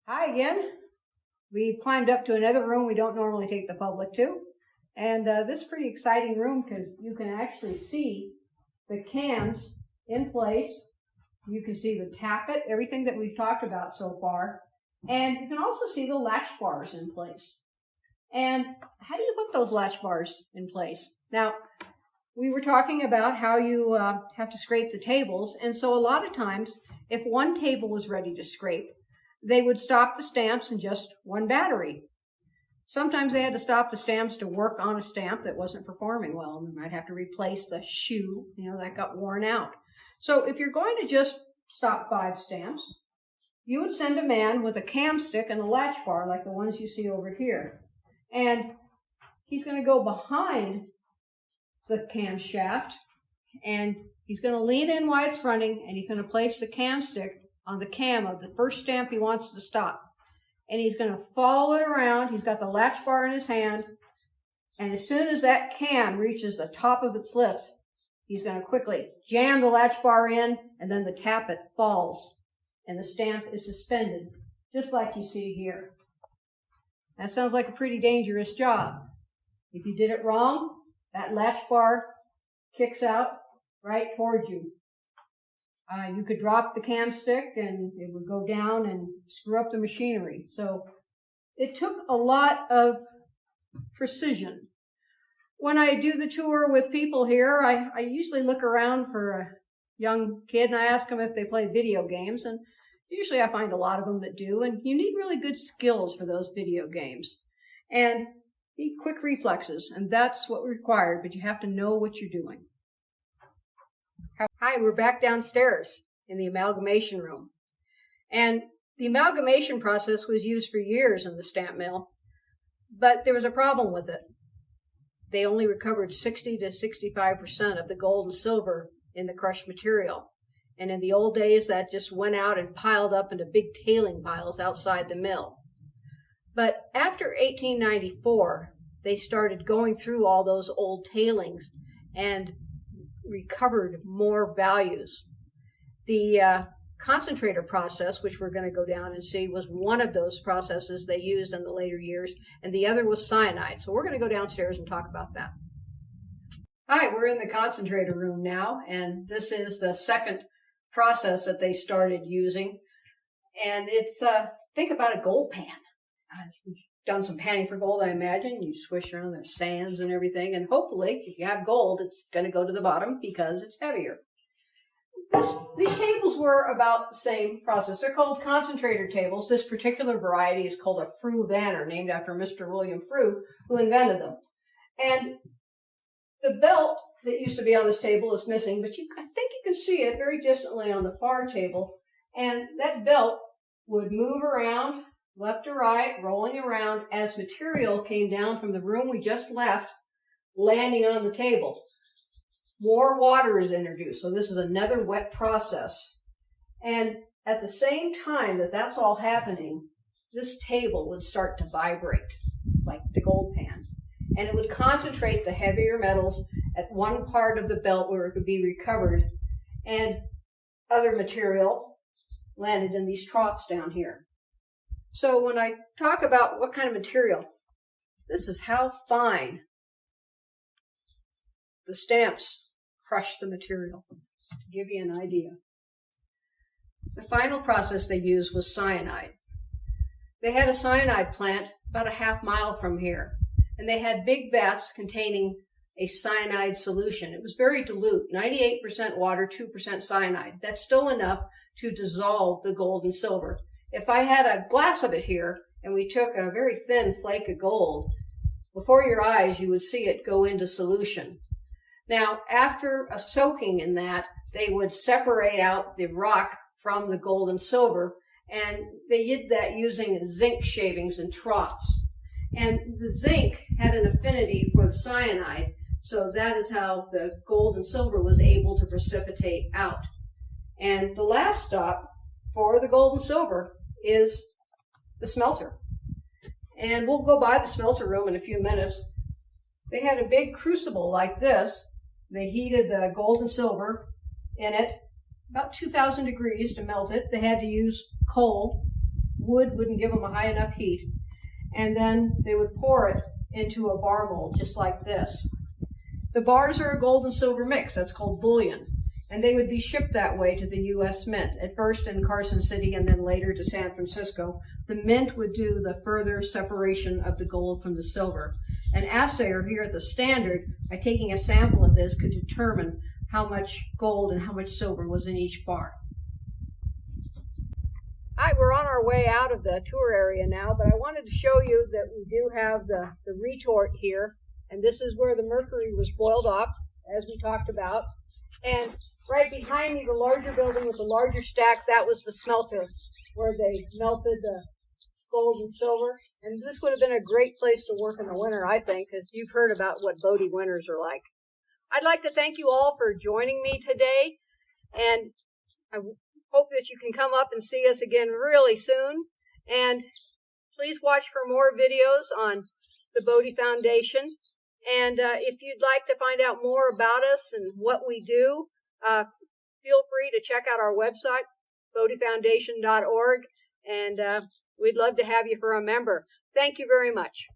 Hi again. We've climbed up to another room we don't normally take the public to. And this is a pretty exciting room because you can actually see the cams in place. You can see the tappet, everything that we've talked about so far. And you can also see the latch bars in place. And how do you put those latch bars in place? Now, we were talking about how you have to scrape the tables. And so a lot of times, if one table was ready to scrape, they would stop the stamps in just one battery. Sometimes they had to stop the stamps to work on a stamp that wasn't performing well, and they might have to replace the shoe, that got worn out. So if you're going to just stop 5 stamps, you would send a man with a cam stick and a latch bar like the ones you see over here. And he's going to go behind the cam shaft, and he's going to lean in while it's running, and he's going to place the cam stick on the cam of the first stamp he wants to stop. And he's going to follow it around. He's got the latch bar in his hand. And as soon as that cam reaches the top of its lift, he's going to quickly jam the latch bar in, and then the tappet falls. And the stamp is suspended, just like you see here. That sounds like a pretty dangerous job. If you did it wrong, that latch bar kicks out right towards you. You could drop the cam stick and it would go down and screw up the machinery. So it took a lot of precision. When I do the tour with people here, I usually look around for a young kid and I ask them if they play video games. And usually I find a lot of them that do. And you need really good skills for those video games. And you need quick reflexes. And that's what required, but you have to know what you're doing. Hi, we're back downstairs in the amalgamation room. And the amalgamation process was used for years in the stamp mill, but there was a problem with it. They only recovered 60 to 65% of the gold and silver in the crushed material. And in the old days, that just went out and piled up into big tailing piles outside the mill. But after 1894, they started going through all those old tailings and recovered more values. The Concentrator process, which we're going to go down and see, was one of those processes they used in the later years, and the other was cyanide. So we're going to go downstairs and talk about that. Hi, we're in the concentrator room now, and this is the second process that they started using. And it's, think about a gold pan. We've done some panning for gold, I imagine. You swish around, there's sands and everything, and hopefully, if you have gold, it's going to go to the bottom because it's heavier. These tables were about the same process. They're called concentrator tables. This particular variety is called a Frue Vanner, named after Mr. William Frue, who invented them. And the belt that used to be on this table is missing, but I think you can see it very distantly on the far table. And that belt would move around left to right, rolling around as material came down from the room we just left, landing on the table. More water is introduced, so this is another wet process. And at the same time that that's all happening, this table would start to vibrate, like the gold pan. And it would concentrate the heavier metals at one part of the belt where it could be recovered, and other material landed in these troughs down here. So when I talk about what kind of material, this is how fine the stamps crush the material, to give you an idea. The final process they used was cyanide. They had a cyanide plant about a half mile from here, and they had big vats containing a cyanide solution. It was very dilute, 98% water, 2% cyanide. That's still enough to dissolve the gold and silver. If I had a glass of it here, and we took a very thin flake of gold, before your eyes you would see it go into solution. Now, after a soaking in that, they would separate out the rock from the gold and silver, and they did that using zinc shavings and troughs. And the zinc had an affinity for the cyanide, so that is how the gold and silver was able to precipitate out. And the last stop for the gold and silver is the smelter. And we'll go by the smelter room in a few minutes. They had a big crucible like this. They heated the gold and silver in it, about 2,000 degrees to melt it. They had to use coal. wood wouldn't give them a high enough heat. And then they would pour it into a bar mold, just like this. The bars are a gold and silver mix. That's called bullion. And they would be shipped that way to the U.S. Mint, at first in Carson City and then later to San Francisco. The mint would do the further separation of the gold from the silver. An assayer here at the Standard, by taking a sample of this, could determine how much gold and how much silver was in each bar. All right, we're on our way out of the tour area now, but I wanted to show you that we do have the retort here, and this is where the mercury was boiled off, as we talked about. And right behind me, the larger building with the larger stack, that was the smelter where they melted the gold and silver. And this would have been a great place to work in the winter, I think, because you've heard about what Bodie winters are like. I'd like to thank you all for joining me today, and I hope that you can come up and see us again really soon. And please watch for more videos on the Bodie Foundation. And if you'd like to find out more about us and what we do, feel free to check out our website, bodiefoundation.org, and we'd love to have you for a member. Thank you very much.